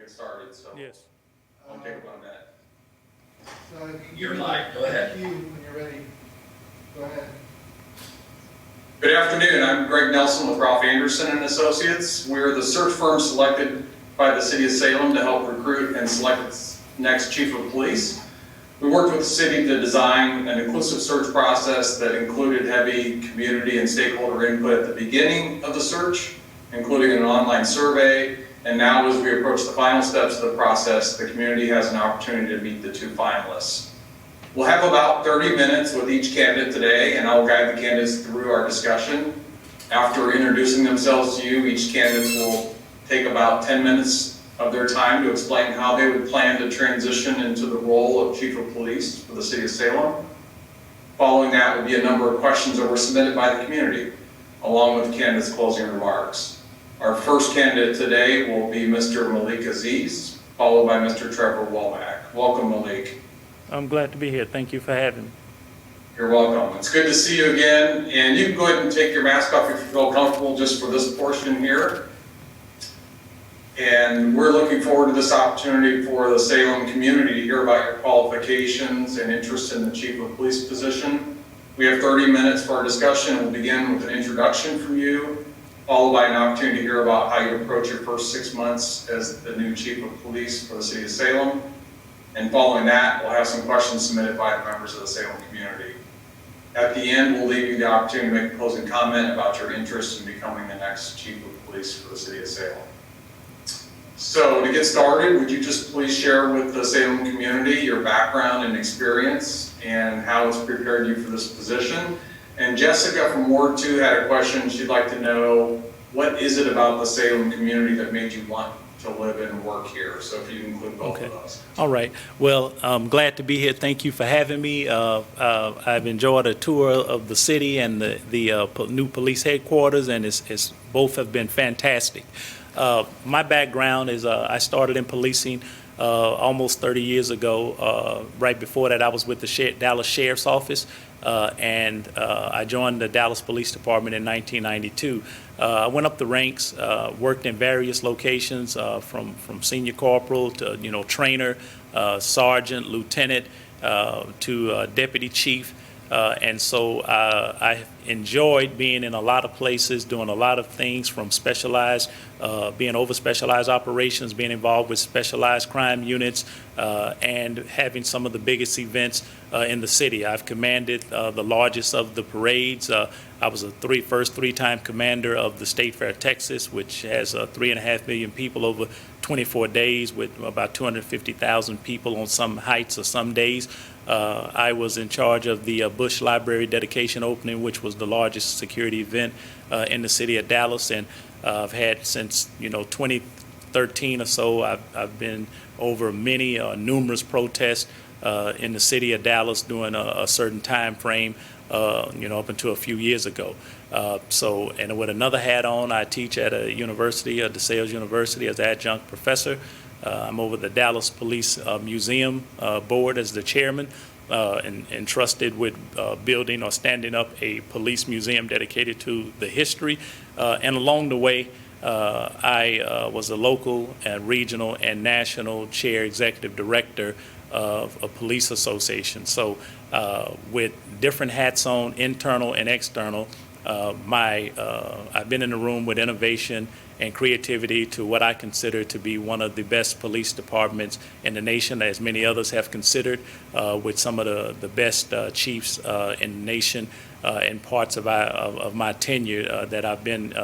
get started, so Yes. won't take about a minute. So if you You're give me live. Go ahead. cue when you're ready. Go ahead. Good afternoon. I'm Greg Nelson with Ralph Anderson and Associates. We're the search firm selected by the City of Salem to help recruit and select its next chief of police. We worked with the city to design an inclusive search process that included heavy community and stakeholder input at the beginning of the search, including an online survey. And now as we approach the final steps of the process, the community has an opportunity to meet the two finalists. We'll have about 30 minutes with each candidate today, and I'll guide the candidates through our discussion. After introducing themselves to you, each candidate will take about 10 minutes of their time to explain how they would plan to transition into the role of Chief of Police for the City of Salem. Following that will be a number of questions that were submitted by the community, along with the candidates' closing remarks. Our first candidate today will be Mr. Malik Aziz, followed by Mr. Trevor Womack. Welcome, Malik. I'm glad to be here. Thank you for having me. You're welcome. It's good to see you again. And you can go ahead and take your mask off if you feel comfortable just for this portion here. And we're looking forward to this opportunity for the Salem community to hear about your qualifications and interest in the Chief of Police position. We have 30 minutes for our discussion. We'll begin with an introduction from you, followed by an opportunity to hear about how you approach your first 6 months as the new Chief of Police for the City of Salem. And following that, we'll have some questions submitted by the members of the Salem community. At the end, we'll leave you the opportunity to make a closing comment about your interest in becoming the next Chief of Police for the City of Salem. So to get started, would you just please share with the Salem community your background and experience and how it's prepared you for this position? And Jessica from Ward 2 had a question. She'd like to know, what is it about the Salem community that made you want to live and work here? So if you include both of those. All right. Well, I'm glad to be here. Thank you for having me. I've enjoyed a tour of the city and the new police headquarters, and it's both have been fantastic. My background is I started in policing almost 30 years ago. Right before that, I was with the Dallas Sheriff's Office, and I joined the Dallas Police Department in 1992. I went up the ranks, worked in various locations, from senior corporal to trainer, sergeant, lieutenant, to deputy chief. And so I enjoyed being in a lot of places, doing a lot of things from specialized, being over specialized operations, being involved with specialized crime units, and having some of the biggest events in the city. I've commanded the largest of the parades. I was a first three-time commander of the State Fair, Texas, which has 3.5 million people over 24 days with about 250,000 people on some heights or some days. I was in charge of the Bush Library dedication opening, which was the largest security event in the city of Dallas, and I've had since 2013 or so. I've been over numerous protests in the city of Dallas during a certain time frame, up until a few years ago. And with another hat on, I teach at a university, DeSales University, as adjunct professor. I'm over the Dallas Police Museum Board as the chairman, and entrusted with building or standing up a police museum dedicated to the history. And along the way, I was a local and regional and national chair executive director of a police association. So with different hats on, internal and external, I've been in the room with innovation and creativity to what I consider to be one of the best police departments in the nation, as many others have considered, with some of the best chiefs in the nation, and parts of my tenure that I've been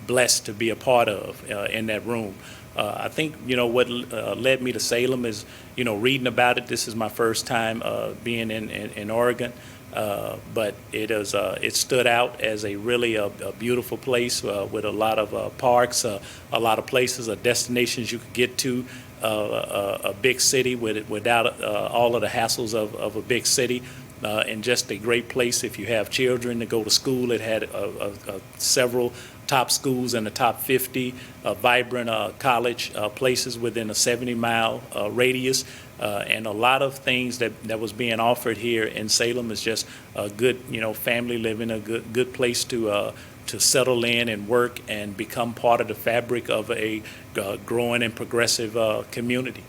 blessed to be a part of in that room. I think what led me to Salem is reading about it. This is my first time being in Oregon. But it stood out as a really a beautiful place with a lot of parks, a lot of places, destinations you could get to, a big city without all of the hassles of a big city, and just a great place if you have children to go to school. It had several top schools in the top 50, vibrant college places within a 70-mile radius. And a lot of things that was being offered here in Salem is just a good, family living, a good place to to settle in and work and become part of the fabric of a growing and progressive community.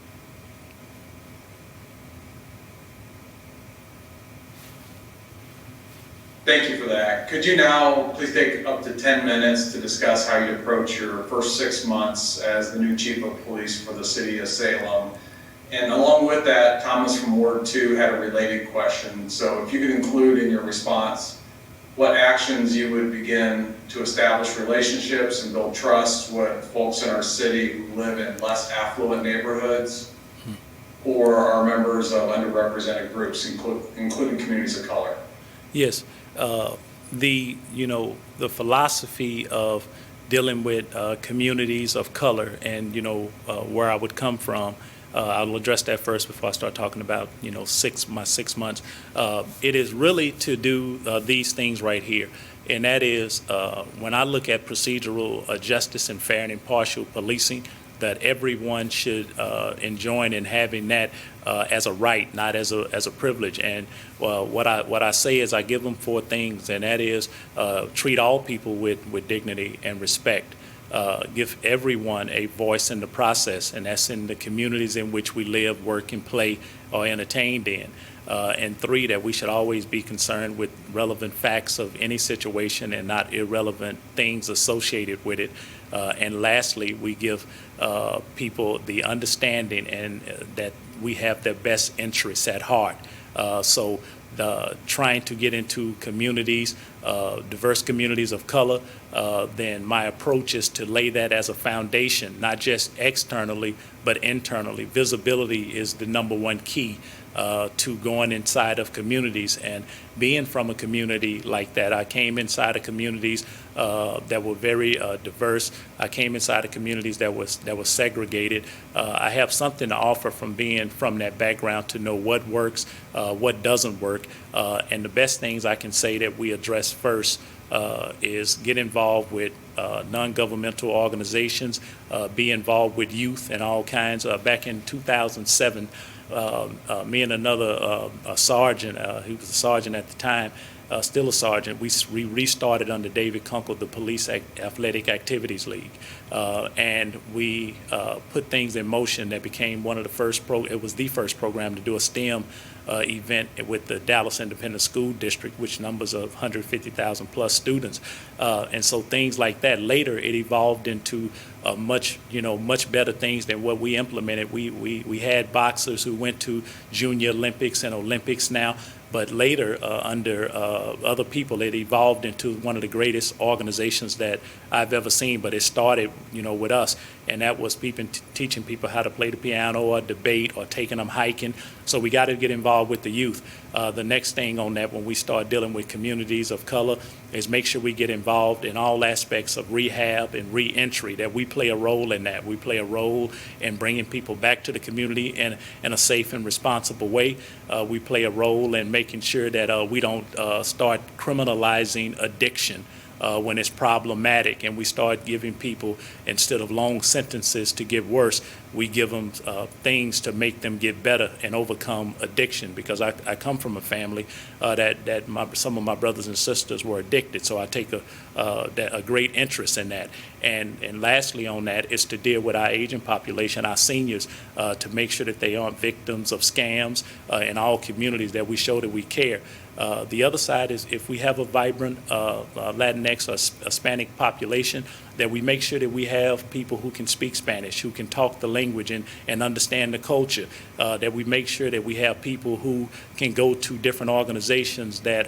Thank you for that. Could you now please take up to 10 minutes to discuss how you approach your first 6 months as the new chief of police for the city of Salem? And along with that, Thomas from Ward 2 had a related question. So if you could include in your response what actions you would begin to establish relationships and build trust with folks in our city who live in less affluent neighborhoods or are members of underrepresented groups, including communities of color. Yes, the philosophy of dealing with communities of color and where I would come from. I'll address that first before I start talking about my 6 months. It is really to do these things right here, and that is when I look at procedural justice and fair and impartial policing, that everyone should enjoin in having that as a right, not as a privilege. And what I say is I give them 4 things, and that is treat all people with dignity and respect. Give everyone a voice in the process, and that's in the communities in which we live, work, and play, or entertained in. And 3, that we should always be concerned with relevant facts of any situation and not irrelevant things associated with it. And lastly, we give people the understanding and that we have their best interests at heart. So trying to get into communities, diverse communities of color, then my approach is to lay that as a foundation, not just externally, but internally. Visibility is the #1 key to going inside of communities and being from a community like that. I came inside of communities that were very diverse. I came inside of communities that was segregated. I have something to offer from being from that background to know what works, what doesn't work, and the best things I can say that we address first is get involved with non-governmental organizations, be involved with youth and all kinds. Back in 2007, me and another sergeant, he was a sergeant at the time, still a sergeant, we restarted under David Kunkel the Police Athletic Activities League. And we put things in motion that became one of the first it was the first program to do a STEM event with the Dallas Independent School District, which numbers of 150,000 plus students. And so things like that. Later, it evolved into much better things than what we implemented. We had boxers who went to Junior Olympics and Olympics now. But later, under other people, it evolved into one of the greatest organizations that I've ever seen. But it started, with us, and that was teaching people how to play the piano or debate or taking them hiking. So we got to get involved with the youth. The next thing on that, when we start dealing with communities of color, is make sure we get involved in all aspects of rehab and reentry, that we play a role in that. We play a role in bringing people back to the community in a safe and responsible way. We play a role in making sure that we don't start criminalizing addiction when it's problematic, and we start giving people, instead of long sentences to get worse, we give them things to make them get better and overcome addiction. Because I come from a family that some of my brothers and sisters were addicted, so I take a great interest in that. And lastly on that is to deal with our aging population, our seniors, to make sure that they aren't victims of scams in all communities, that we show that we care. The other side is if we have a vibrant Latinx or Hispanic population, that we make sure that we have people who can speak Spanish, who can talk the language and understand the culture, that we make sure that we have people who can go to different organizations that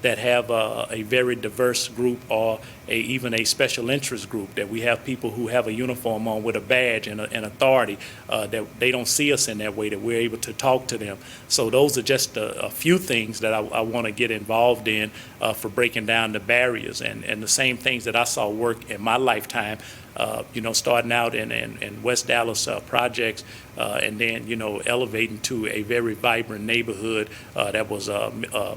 have a very diverse group or even a special interest group, that we have people who have a uniform on with a badge and authority, that they don't see us in that way, that we're able to talk to them. So those are just a few things that I want to get involved in for breaking down the barriers, and the same things that I saw work in my lifetime, starting out in West Dallas projects, and then, elevating to a very vibrant neighborhood that was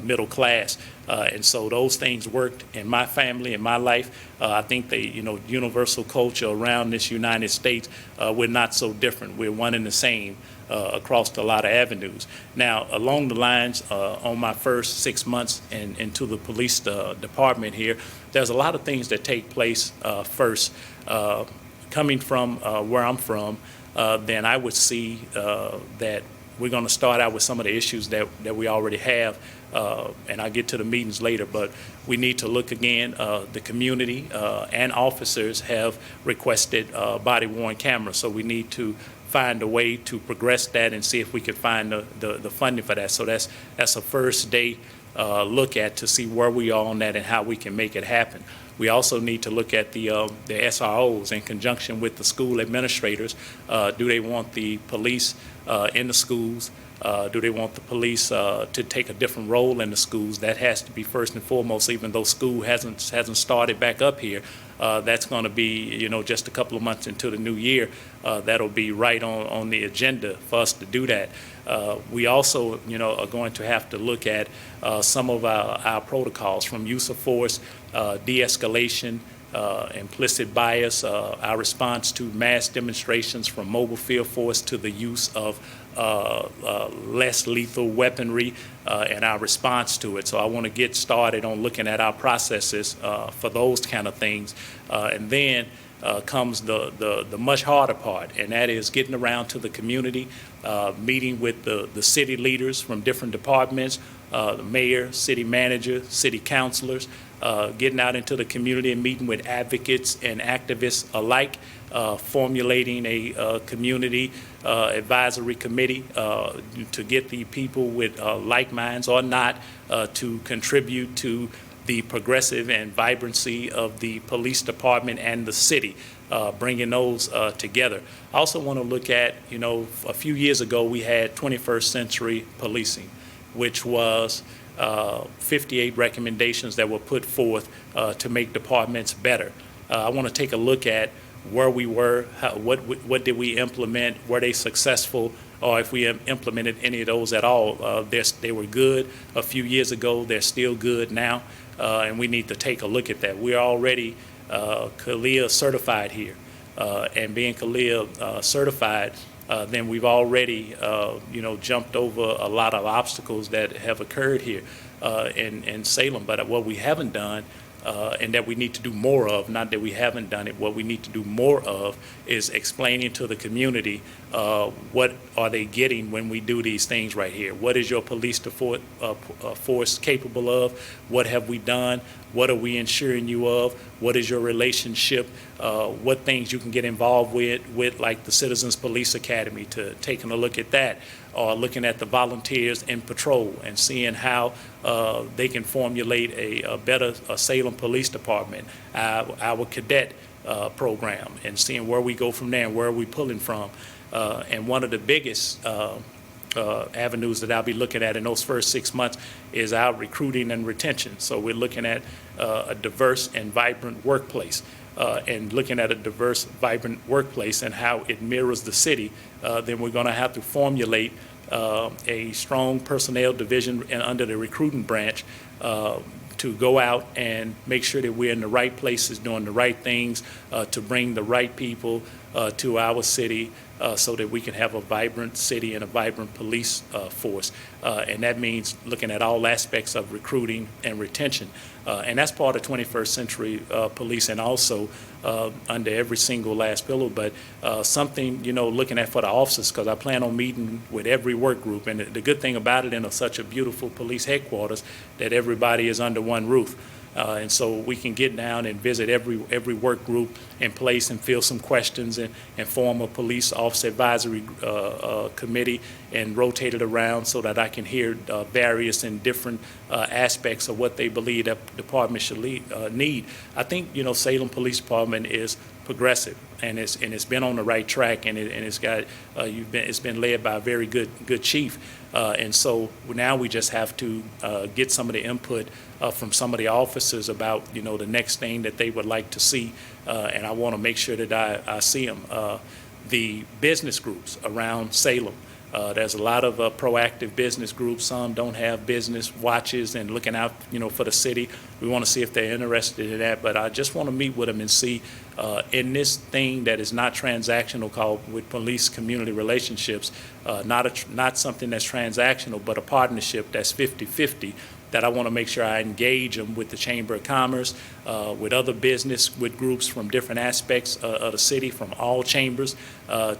middle class. And so those things worked in my family, in my life. I think the, universal culture around this United States, we're not so different. We're one and the same. across a lot of avenues. Now, along the lines, on my first 6 months into the police department here, there's a lot of things that take place first. Coming from where I'm from, then I would see that we're going to start out with some of the issues that we already have, and I'll get to the meetings later, but we need to look again. The community and officers have requested body-worn cameras, so we need to find a way to progress that and see if we can find the funding for that. So that's a first day look at to see where we are on that and how we can make it happen. We also need to look at the SROs in conjunction with the school administrators. Do they want the police in the schools? Do they want the police to take a different role in the schools? That has to be first and foremost, even though school hasn't started back up here. That's going to be, just a couple of months into the new year. That'll be right on the agenda for us to do that. We also, are going to have to look at some of our protocols, from use of force, de-escalation, implicit bias, our response to mass demonstrations, from mobile field force to the use of less lethal weaponry, and our response to it. So I want to get started on looking at our processes for those kind of things. And then comes the much harder part, and that is getting around to the community, meeting with the city leaders from different departments, the mayor, city manager, city councilors, getting out into the community and meeting with advocates and activists alike, formulating a community advisory committee to get the people with like minds or not to contribute to the progressive and vibrancy of the police department and the city, bringing those together. I also want to look at, a few years ago we had 21st century policing, which was 58 recommendations that were put forth to make departments better. I want to take a look at where we were, what did we implement, were they successful, or if we implemented any of those at all. They were good a few years ago, they're still good now, and we need to take a look at that. We're already CALEA certified here, and being CALEA certified, then we've already, jumped over a lot of obstacles that have occurred here in Salem. But what we haven't done, and that we need to do more of, not that we haven't done it, what we need to do more of is explaining to the community what are they getting when we do these things right here. What is your police force capable of? What have we done? What are we ensuring you of? What is your relationship? What things you can get involved with like the Citizens Police Academy, to taking a look at that, or looking at the volunteers in patrol and seeing how they can formulate a better Salem Police Department, our cadet program, and seeing where we go from there and where are we pulling from. And one of the biggest avenues that I'll be looking at in those first 6 months is our recruiting and retention. So we're looking at a diverse and vibrant workplace, and looking at a diverse, vibrant workplace and how it mirrors the city. Then we're going to have to formulate a strong personnel division under the recruiting branch to go out and make sure that we're in the right places, doing the right things, to bring the right people to our city, so that we can have a vibrant city and a vibrant police force. And that means looking at all aspects of recruiting and retention. And that's part of 21st century police, and also under every single last pillar. But something, looking at for the officers, because I plan on meeting with every work group. And the good thing about it, in such a beautiful police headquarters, that everybody is under one roof. And so we can get down and visit every work group in place and field some questions and form a police officer advisory committee and rotate it around so that I can hear various and different aspects of what they believe that department should need. I think, Salem Police Department is progressive, and it's been on the right track, and it's got it's been led by a very good chief, and so now we just have to get some of the input from some of the officers about the next thing that they would like to see, and I want to make sure that I see them. The business groups around Salem, There's a lot of proactive business groups. Some don't have business watches and looking out, for the city. We want to see if they're interested in that. But I just want to meet with them and see in this thing that is not transactional, called with police community relationships, not something that's transactional, but a partnership that's 50-50. That I want to make sure I engage them with the Chamber of Commerce, with other business, with groups from different aspects of the city, from all chambers,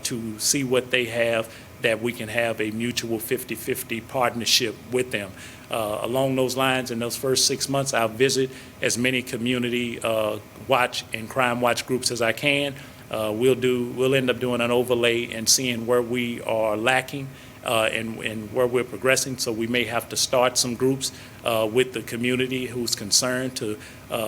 to see what they have, that we can have a mutual 50-50 partnership with them. Along those lines, in those first 6 months, I'll visit as many community watch and crime watch groups as I can. We'll end up doing an overlay and seeing where we are lacking and where we're progressing. So we may have to start some groups with the community who's concerned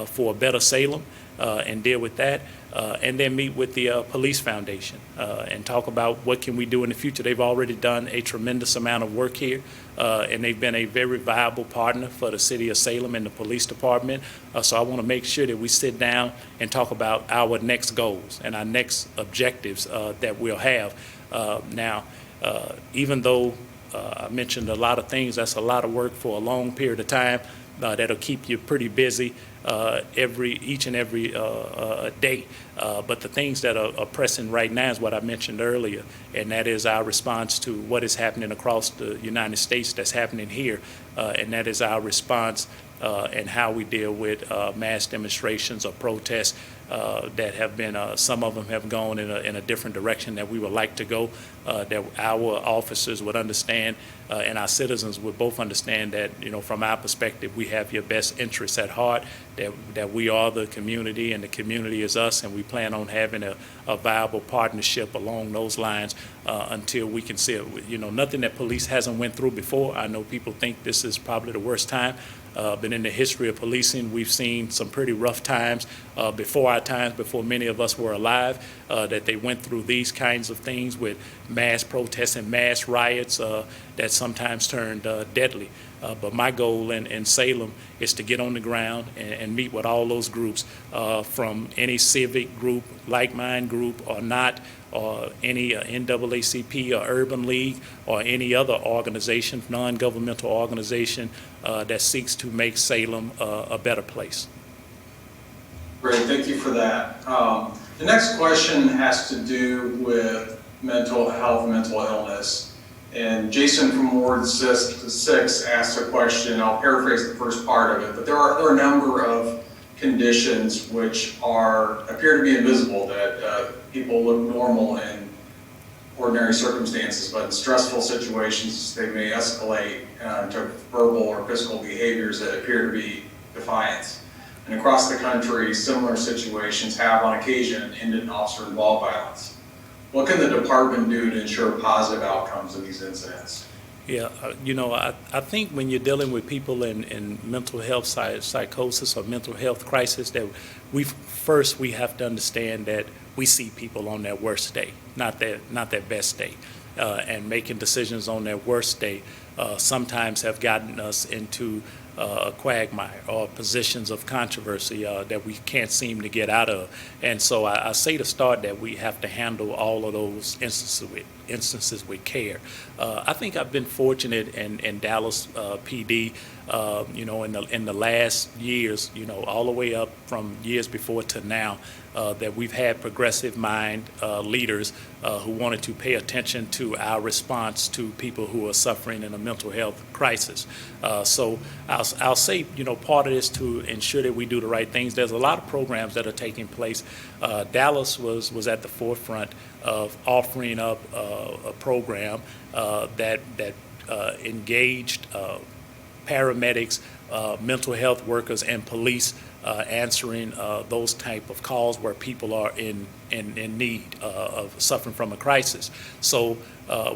for a better Salem and deal with that. And then meet with the Police Foundation and talk about what can we do in the future. They've already done a tremendous amount of work here, and they've been a very viable partner for the city of Salem and the police department. So I want to make sure that we sit down and talk about our next goals and our next objectives that we'll have. Now, even though I mentioned a lot of things, that's a lot of work for a long period of time. That'll keep you pretty busy each and every day. But the things that are pressing right now is what I mentioned earlier, and that is our response to what is happening across the United States that's happening here, and that is our response and how we deal with mass demonstrations or protests that have been, some of them have gone in a different direction that we would like to go, that our officers would understand and our citizens would both understand that, from our perspective, we have your best interests at heart, that we are the community and the community is us, and we plan on having a viable partnership along those lines until we can see it. Nothing that police hasn't went through before. I know people think this is probably the worst time. But in the history of policing, we've seen some pretty rough times before our times, before many of us were alive, that they went through these kinds of things with mass protests and mass riots that sometimes turned deadly. But my goal in Salem is to get on the ground and meet with all those groups, from any civic group, like mine group or not, or any NAACP or Urban League or any other organization, non-governmental organization that seeks to make Salem a better place. Great, thank you for that. The next question has to do with mental health, mental illness. And Jason from Ward 6 asked a question. I'll paraphrase the first part of it, but there are a number of conditions which appear to be invisible, that people look normal in ordinary circumstances, but in stressful situations they may escalate to verbal or physical behaviors that appear to be defiance. And across the country, similar situations have on occasion ended in officer-involved violence. What can the department do to ensure positive outcomes in these incidents? Yeah, I think when you're dealing with people in mental health psychosis or mental health crisis, that we have to understand that we see people on their worst day, not their best day, and making decisions on their worst day sometimes have gotten us into a quagmire or positions of controversy that we can't seem to get out of. And so I say to start that we have to handle all of those instances with care. I think I've been fortunate in Dallas PD, in the last years, all the way up from years before to now, that we've had progressive mind leaders who wanted to pay attention to our response to people who are suffering in a mental health crisis. So I'll say, part of this to ensure that we do the right things. There's a lot of programs that are taking place. Dallas was at the forefront of offering up a program that engaged paramedics, mental health workers, and police answering those type of calls where people are in need of suffering from a crisis. So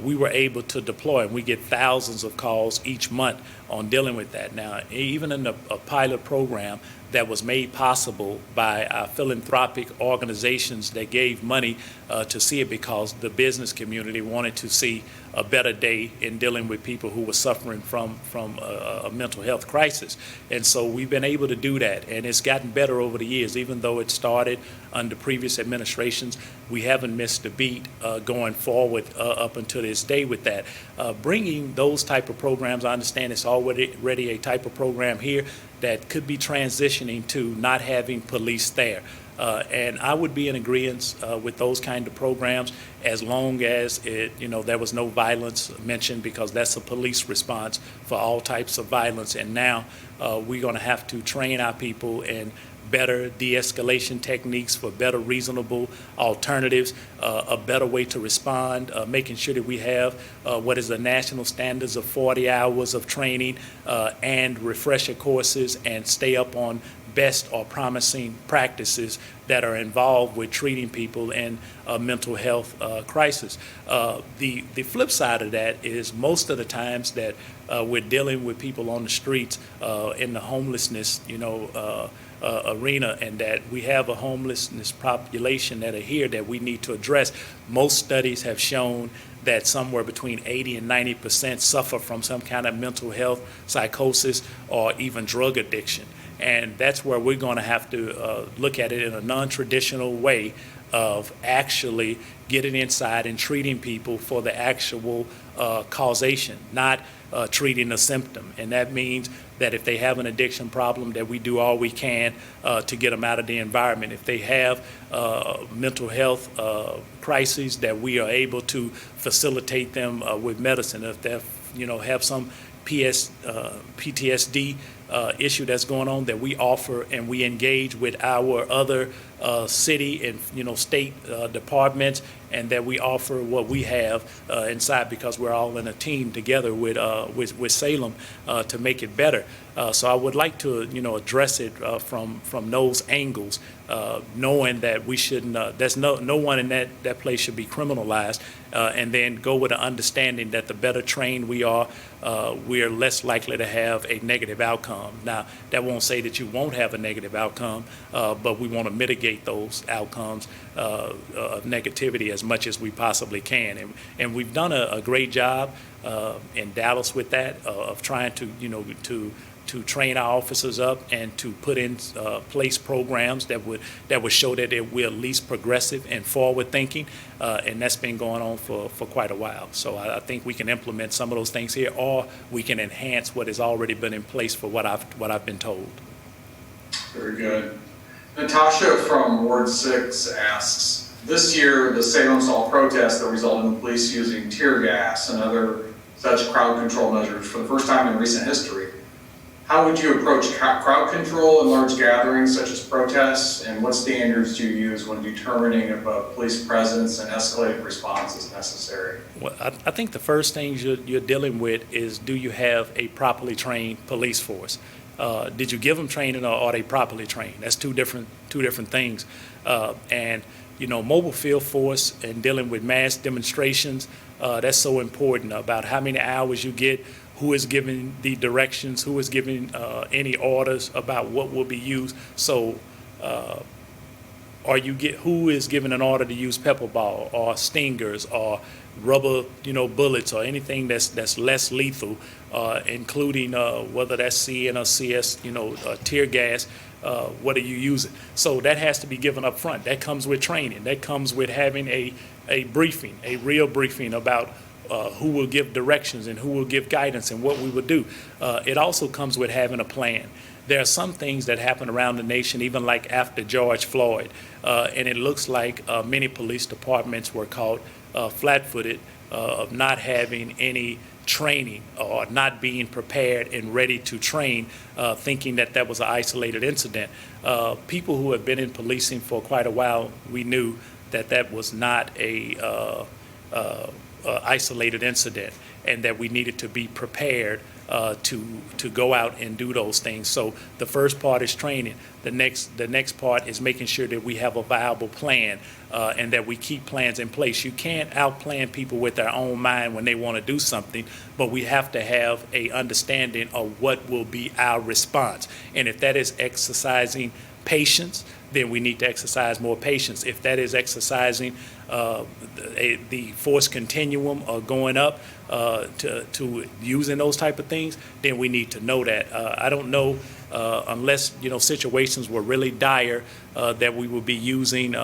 we were able to deploy, and we get thousands of calls each month on dealing with that. Now, even in a pilot program that was made possible by philanthropic organizations that gave money to see it, because the business community wanted to see a better day in dealing with people who were suffering from a mental health crisis. And so we've been able to do that, and it's gotten better over the years. Even though it started under previous administrations, we haven't missed a beat going forward up until this day with that. Bringing those type of programs, I understand it's already a type of program here that could be transitioning to not having police there. And I would be in agreement with those kind of programs, as long as there was no violence mentioned, because that's a police response for all types of violence. And now we're going to have to train our people in better de-escalation techniques, for better reasonable alternatives, a better way to respond, making sure that we have what is the national standards of 40 hours of training and refresher courses, and stay up on best or promising practices that are involved with treating people in a mental health crisis. The flip side of that is, most of the times that we're dealing with people on the streets in the homelessness, arena, and that we have a homelessness population that are here that we need to address. Most studies have shown that somewhere between 80 and 90% suffer from some kind of mental health, psychosis, or even drug addiction. And that's where we're going to have to look at it in a non-traditional way of actually getting inside and treating people for the actual causation, not treating a symptom. And that means that if they have an addiction problem, that we do all we can to get them out of the environment. If they have mental health crises, that we are able to facilitate them with medicine. If they have some PTSD issue that's going on, that we offer and we engage with our other city and state departments, and that we offer what we have inside, because we're all in a team together with Salem to make it better. So I would like to address it from those angles, knowing that we shouldn't. There's no one in that place should be criminalized, and then go with an understanding that the better trained we are less likely to have a negative outcome. Now, that won't say that you won't have a negative outcome, but we want to mitigate those outcomes of negativity as much as we possibly can. And we've done a great job in Dallas with that, of trying to train our officers up and to put in place programs that would show that we're at least progressive and forward thinking, and that's been going on for quite a while. So I think we can implement some of those things here, or we can enhance what has already been in place for what I've been told. Very good. Natasha from Ward 6 asks, this year the Salem saw protests that resulted in police using tear gas and other such crowd control measures for the first time in recent history. How would you approach crowd control in large gatherings such as protests, and what standards do you use when determining if a police presence and escalated response is necessary? Well, I think the first thing you're dealing with is, do you have a properly trained police force? Did you give them training, or are they properly trained? That's two different things. And mobile field force and dealing with mass demonstrations, that's so important, about how many hours you get, who is giving the directions, who is giving any orders about what will be used. So who is giving an order to use pepper ball or stingers or rubber bullets or anything that's less lethal, including whether that's CN or CS, tear gas. What are you using? So that has to be given up front. That comes with training. That comes with having a briefing, a real briefing about who will give directions and who will give guidance and what we will do. It also comes with having a plan. There are some things that happen around the nation, even like after George Floyd, and it looks like many police departments were caught flat-footed of not having any training or not being prepared and ready to train, thinking that was an isolated incident. People who have been in policing for quite a while, we knew that was not a isolated incident, and that we needed to be prepared to go out and do those things. So the first part is training. The next part is making sure that we have a viable plan and that we keep plans in place. You can't outplan people with their own mind when they want to do something, but we have to have a understanding of what will be our response. And if that is exercising patience, then we need to exercise more patience. If that is exercising the force continuum going up to using those type of things, then we need to know that. I don't know unless situations were really dire that we would be using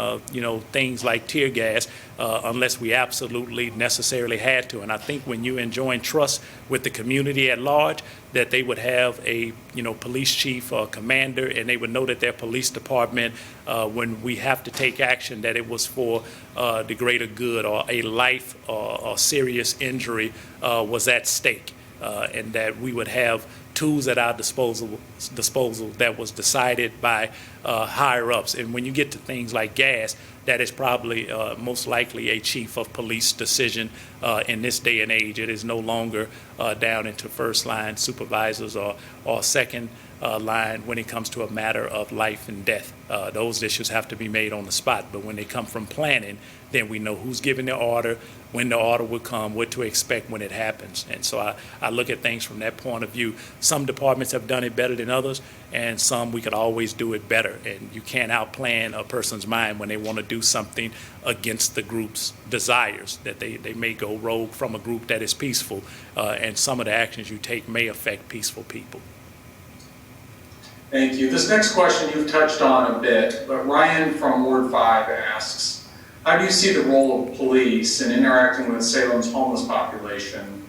things like tear gas unless we absolutely necessarily had to. And I think when you enjoin trust with the community at large, that they would have a police chief or commander, and they would know that their police department, when we have to take action, that it was for the greater good, or a life or serious injury was at stake, and that we would have tools at our disposal that was decided by higher ups. And when you get to things like gas, that is probably most likely a chief of police decision in this day and age. It is no longer down into first line supervisors or second line when it comes to a matter of life and death. Those issues have to be made on the spot. But when they come from planning, then we know who's giving the order, when the order will come, what to expect when it happens. And so I look at things from that point of view. Some departments have done it better than others, and some we could always do it better. And you can't outplan a person's mind when they want to do something against the group's desires, that they may go rogue from a group that is peaceful, and some of the actions you take may affect peaceful people. Thank you. This next question you've touched on a bit, but Ryan from Ward 5 asks, how do you see the role of police in interacting with Salem's homeless population?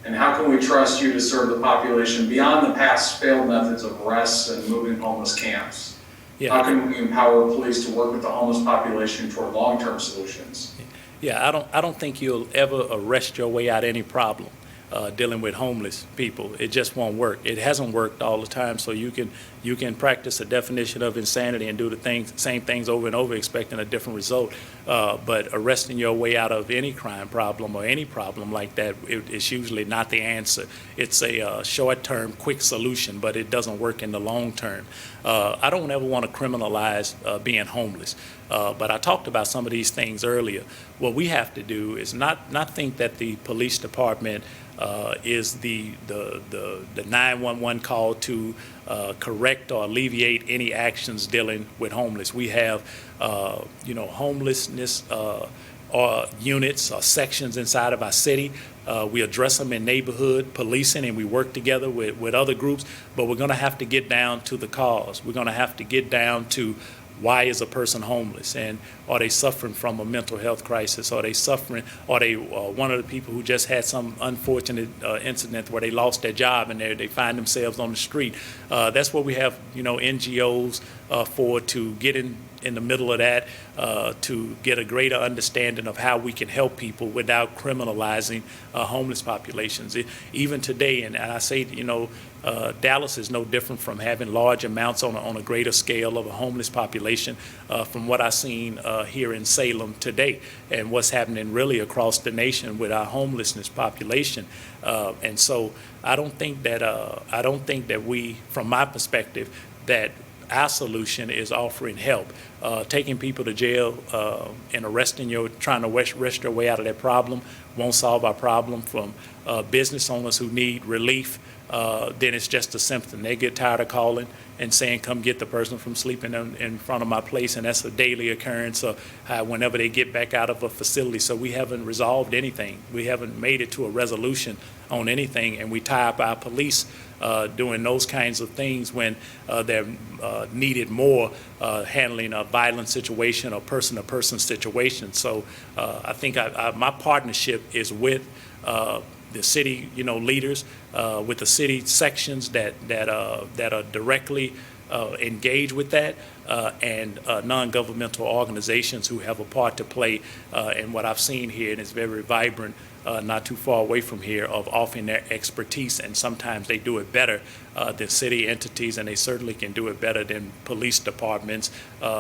And how can we trust you to serve the population beyond the past failed methods of arrests and moving homeless camps? Yeah. How can we empower police to work with the homeless population toward long-term solutions? Yeah, I don't think you'll ever arrest your way out of any problem dealing with homeless people. It just won't work. It hasn't worked all the time, so you can practice a definition of insanity and do the same things over and over expecting a different result. But arresting your way out of any crime problem or any problem like that, it's usually not the answer. It's a short-term, quick solution, but it doesn't work in the long term. I don't ever want to criminalize being homeless, but I talked about some of these things earlier. What we have to do is not think that the police department is the 911 call to correct or alleviate any actions dealing with homeless. We have, homelessness or units or sections inside of our city. We address them in neighborhood policing, and we work together with other groups, but we're going to have to get down to the cause. We're going to have to get down to why is a person homeless, and are they suffering from a mental health crisis? Are they suffering? Are they one of the people who just had some unfortunate incident where they lost their job and they find themselves on the street? That's what we have, NGOs for, to get in the middle of that, to get a greater understanding of how we can help people without criminalizing homeless populations. Even today, and I say, Dallas is no different from having large amounts on a greater scale of a homeless population from what I've seen here in Salem today, and what's happening really across the nation with our homelessness population. And so I don't think that we, from my perspective, that our solution is offering help. Taking people to jail and trying to arrest your way out of that problem won't solve our problem. From business owners who need relief, then it's just a symptom. They get tired of calling and saying, come get the person from sleeping in front of my place, and that's a daily occurrence whenever they get back out of a facility. So we haven't resolved anything. We haven't made it to a resolution on anything, and we tie up our police doing those kinds of things when they're needed more, handling a violent situation or person-to-person situation. So I think my partnership is with the city, leaders, with the city sections that are directly engaged with that, and non-governmental organizations who have a part to play. And what I've seen here, and it's very vibrant, not too far away from here, of offering their expertise, and sometimes they do it better than city entities, and they certainly can do it better than police departments,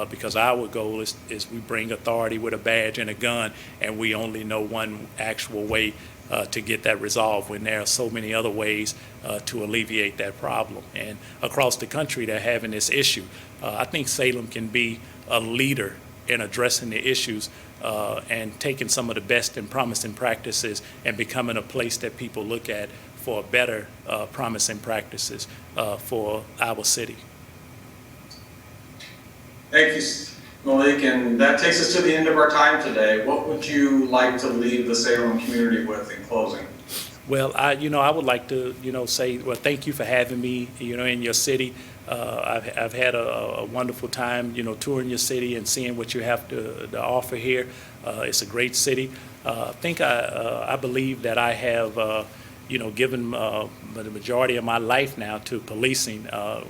because our goal is we bring authority with a badge and a gun, and we only know one actual way to get that resolved when there are so many other ways to alleviate that problem. And across the country, they're having this issue. I think Salem can be a leader in addressing the issues and taking some of the best and promising practices and becoming a place that people look at for better promising practices for our city. Thank you, Malik, and that takes us to the end of our time today. What would you like to leave the Salem community with in closing? Well, I would like to, say, well, thank you for having me, in your city. I've had a wonderful time, touring your city and seeing what you have to offer here. It's a great city. I believe that I have, given the majority of my life now to policing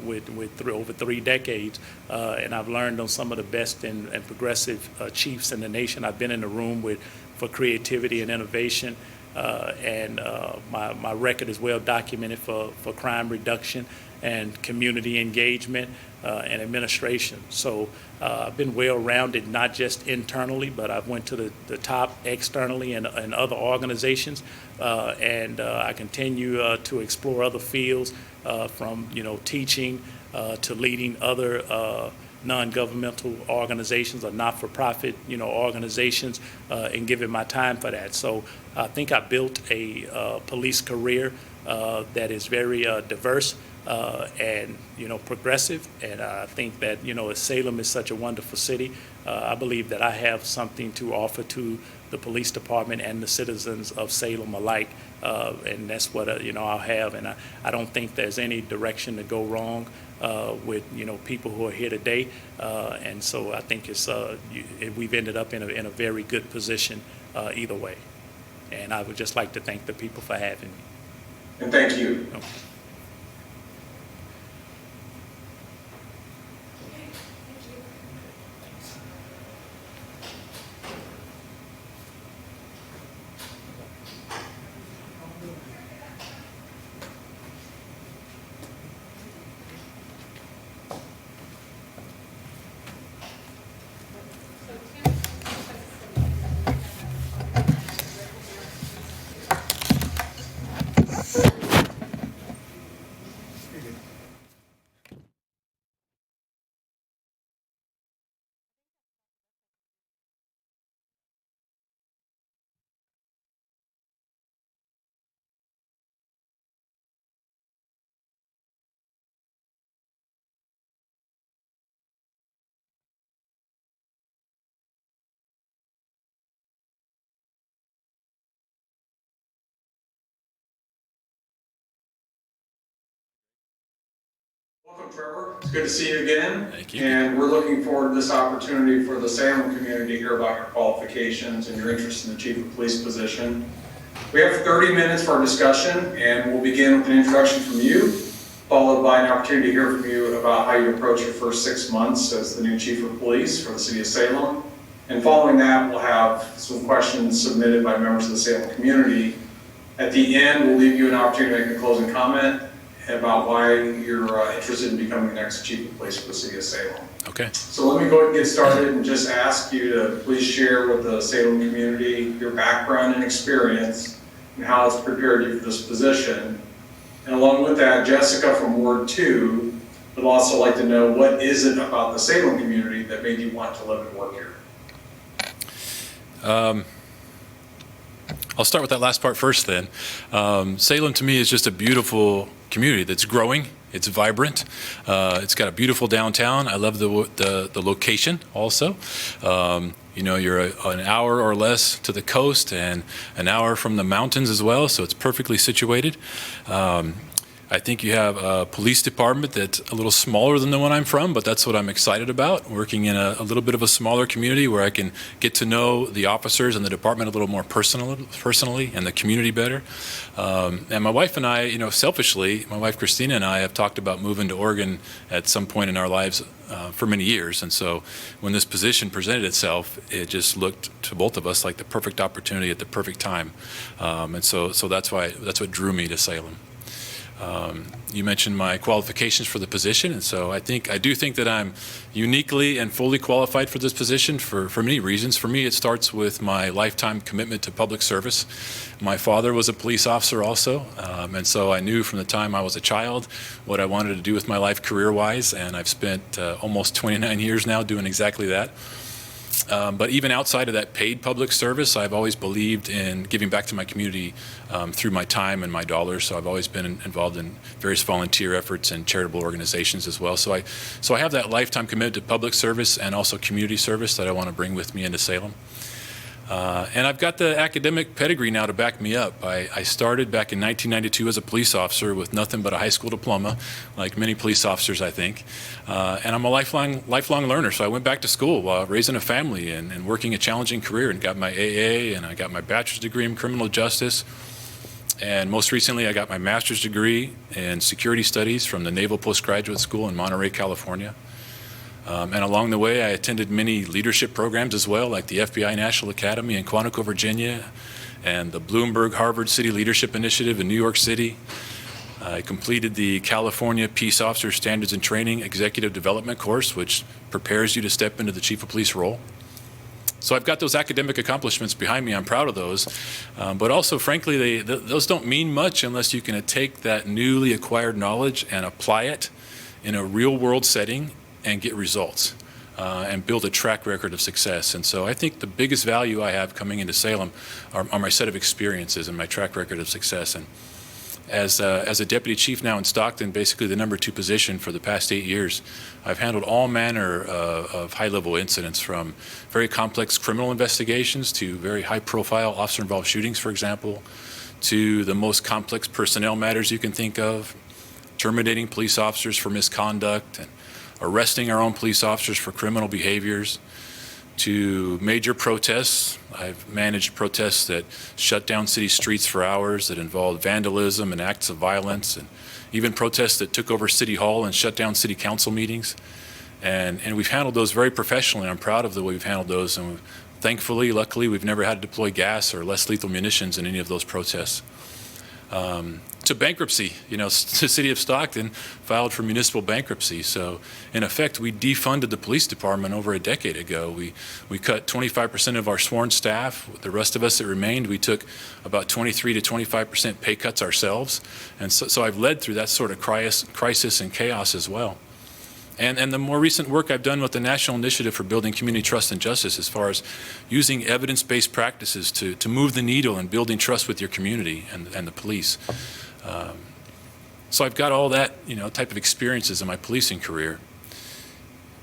with over 3 decades, and I've learned on some of the best and progressive chiefs in the nation. I've been in the room for creativity and innovation. My record is well documented for crime reduction and community engagement and administration. So I've been well-rounded, not just internally, but I've went to the top externally and other organizations, and I continue to explore other fields from teaching to leading other non-governmental organizations or not-for-profit, organizations, and giving my time for that. So I think I built a police career that is very diverse and progressive. And I think that Salem is such a wonderful city. I believe that I have something to offer to the police department and the citizens of Salem alike, and that's what I'll have. And I don't think there's any direction to go wrong with people who are here today, and so I think we've ended up in a very good position either way. And I would just like to thank the people for having me. And thank you. Okay. Welcome, Trevor. It's good to see you again. Thank you. And we're looking forward to this opportunity for the Salem community to hear about your qualifications and your interest in the chief of police position. We have 30 minutes for our discussion, and we'll begin with an introduction from you, followed by an opportunity to hear from you about how you approach your first 6 months as the new chief of police for the city of Salem. And following that, we'll have some questions submitted by members of the Salem community. At the end, we'll leave you an opportunity to make a closing comment about why you're interested in becoming the next chief of police for the city of Salem. Okay. So let me go ahead and get started and just ask you to please share with the Salem community your background and experience and how it's prepared you for this position. And along with that, Jessica from Ward 2 would also like to know what is it about the Salem community that made you want to live and work here? I'll start with that last part first then. Salem to me is just a beautiful community that's growing. It's vibrant. It's got a beautiful downtown. I love the location also. You're an hour or less to the coast and an hour from the mountains as well, so it's perfectly situated. I think you have a police department that's a little smaller than the one I'm from, but that's what I'm excited about, working in a little bit of a smaller community where I can get to know the officers and the department a little more personally and the community better. And my wife and I, selfishly, my wife Christina and I have talked about moving to Oregon at some point in our lives for many years. And so when this position presented itself, it just looked to both of us like the perfect opportunity at the perfect time. And so that's what drew me to Salem. You mentioned my qualifications for the position, and so I do think that I'm uniquely and fully qualified for this position for many reasons. For me, it starts with my lifetime commitment to public service. My father was a police officer also, and so I knew from the time I was a child what I wanted to do with my life career-wise, and I've spent almost 29 years now doing exactly that. But even outside of that paid public service, I've always believed in giving back to my community through my time and my dollars. So I've always been involved in various volunteer efforts and charitable organizations as well. So I have that lifetime commitment to public service and also community service that I want to bring with me into Salem. And I've got the academic pedigree now to back me up. I started back in 1992 as a police officer with nothing but a high school diploma, like many police officers, I think. And I'm a lifelong learner, so I went back to school while raising a family and working a challenging career, and got my AA, and I got my bachelor's degree in criminal justice. And most recently, I got my master's degree in security studies from the Naval Postgraduate School in Monterey, California. And along the way, I attended many leadership programs as well, like the FBI National Academy in Quantico, Virginia, and the Bloomberg Harvard City Leadership Initiative in New York City. I completed the California Peace Officer Standards and Training Executive Development course, which prepares you to step into the Chief of Police role. So I've got those academic accomplishments behind me. I'm proud of those. But also, frankly, those don't mean much unless you can take that newly acquired knowledge and apply it in a real-world setting and get results and build a track record of success. And so I think the biggest value I have coming into Salem are my set of experiences and my track record of success. And as a deputy chief now in Stockton, basically the #2 position for the past 8 years, I've handled all manner of high-level incidents, from very complex criminal investigations to very high-profile officer-involved shootings, for example, to the most complex personnel matters you can think of, terminating police officers for misconduct, and arresting our own police officers for criminal behaviors, to major protests. I've managed protests that shut down city streets for hours, that involved vandalism and acts of violence, and even protests that took over City Hall and shut down city council meetings. And we've handled those very professionally. I'm proud of the way we've handled those. And thankfully, luckily, we've never had to deploy gas or less lethal munitions in any of those protests. To bankruptcy, the city of Stockton filed for municipal bankruptcy. So in effect, we defunded the police department over a decade ago. We cut 25% of our sworn staff. The rest of us that remained, we took about 23 to 25% pay cuts ourselves. And so I've led through that sort of crisis and chaos as well. And the more recent work I've done with the National Initiative for Building Community Trust and Justice, as far as using evidence-based practices to move the needle in building trust with your community and the police. So I've got all that, type of experiences in my policing career.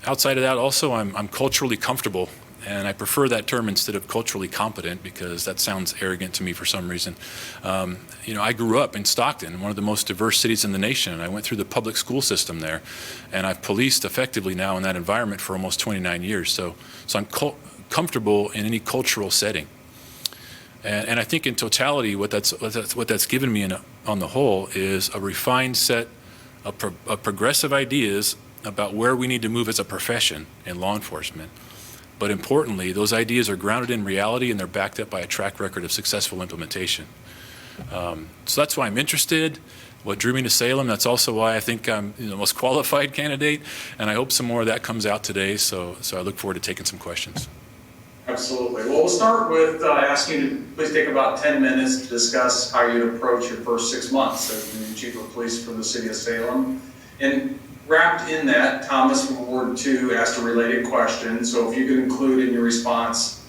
Outside of that, also, I'm culturally comfortable, and I prefer that term instead of culturally competent, because that sounds arrogant to me for some reason. I grew up in Stockton, one of the most diverse cities in the nation, and I went through the public school system there, and I've policed effectively now in that environment for almost 29 years. So I'm comfortable in any cultural setting. And I think in totality, what that's given me on the whole is a refined set of progressive ideas about where we need to move as a profession in law enforcement. But importantly, those ideas are grounded in reality, and they're backed up by a track record of successful implementation. So that's why I'm interested. What drew me to Salem, that's also why I think I'm the most qualified candidate, and I hope some more of that comes out today. So I look forward to taking some questions. Absolutely. Well, we'll start with asking you to please take about 10 minutes to discuss how you approach your first 6 months as the new Chief of Police for the City of Salem. And wrapped in that, Thomas from Ward 2 asked a related question. So if you could include in your response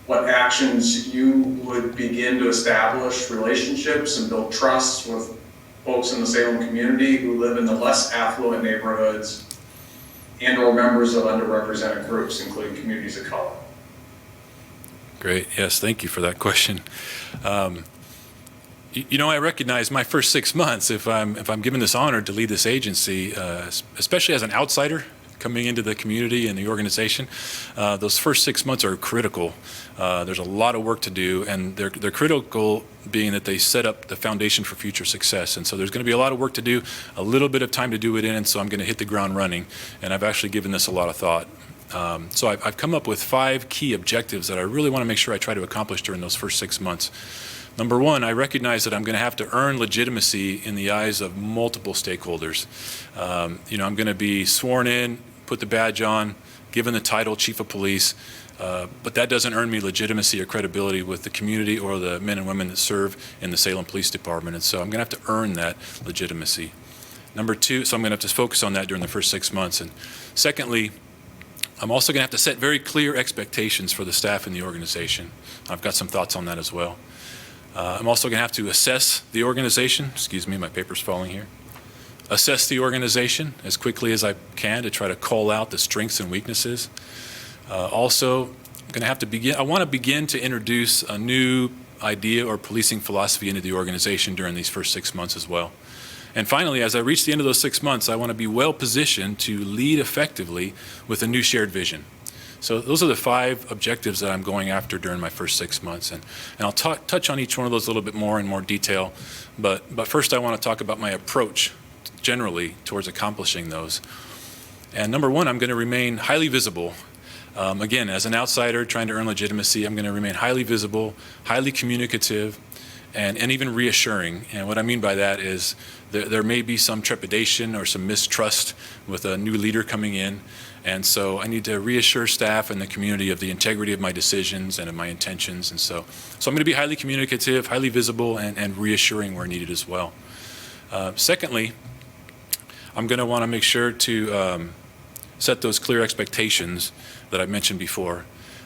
what actions you would begin to establish relationships and build trust with folks in the Salem community who live in the less affluent neighborhoods and or members of underrepresented groups, including communities of color. Great. Yes, thank you for that question. I recognize my first 6 months, if I'm given this honor to lead this agency, especially as an outsider coming into the community and the organization, those first 6 months are critical. There's a lot of work to do, and they're critical, being that they set up the foundation for future success. And so there's going to be a lot of work to do, a little bit of time to do it in, and so I'm going to hit the ground running. And I've actually given this a lot of thought. So I've come up with 5 key objectives that I really want to make sure I try to accomplish during those first 6 months. Number one, I recognize that I'm going to have to earn legitimacy in the eyes of multiple stakeholders. I'm going to be sworn in, put the badge on, given the title Chief of Police, but that doesn't earn me legitimacy or credibility with the community or the men and women that serve in the Salem Police Department. And so I'm going to have to earn that legitimacy. Number two, so I'm going to have to focus on that during the first 6 months. And secondly, I'm also going to have to set very clear expectations for the staff in the organization. I've got some thoughts on that as well. I'm also going to have to assess the organization. Excuse me, my paper's falling here. Assess the organization as quickly as I can to try to call out the strengths and weaknesses. Also, I'm going to have to I want to begin to introduce a new idea or policing philosophy into the organization during these first 6 months as well. And finally, as I reach the end of those 6 months, I want to be well positioned to lead effectively with a new shared vision. So those are the 5 objectives that I'm going after during my first 6 months. And I'll touch on each one of those a little bit more in more detail. But first I want to talk about my approach generally towards accomplishing those. And number one, I'm going to remain highly visible. Again, as an outsider trying to earn legitimacy, I'm going to remain highly visible, highly communicative, and even reassuring. And what I mean by that is there may be some trepidation or some mistrust with a new leader coming in. And so I need to reassure staff and the community of the integrity of my decisions and of my intentions. And so I'm going to be highly communicative, highly visible, and reassuring where needed as well. Secondly, I'm going to want to make sure to set those clear expectations that I mentioned before.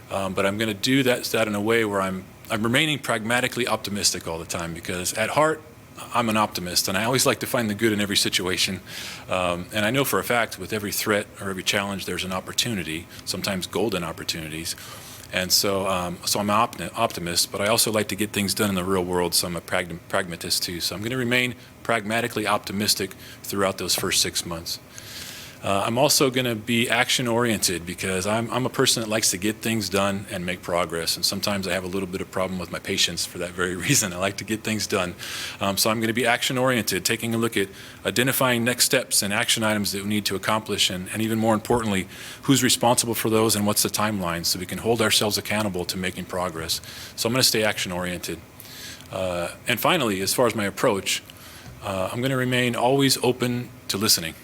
But I'm going to do that in a way where I'm remaining pragmatically optimistic all the time, because at heart, I'm an optimist, and I always like to find the good in every situation. And I know for a fact with every threat or every challenge, there's an opportunity, sometimes golden opportunities. And so I'm an optimist, but I also like to get things done in the real world, so I'm a pragmatist too. So I'm going to remain pragmatically optimistic throughout those first 6 months. I'm also going to be action-oriented, because I'm a person that likes to get things done and make progress. And sometimes I have a little bit of problem with my patience for that very reason. I like to get things done. So I'm going to be action-oriented, taking a look at identifying next steps and action items that we need to accomplish, and even more importantly, who's responsible for those and what's the timeline, so we can hold ourselves accountable to making progress. So I'm going to stay action-oriented. And finally, as far as my approach, I'm going to remain always open to listening.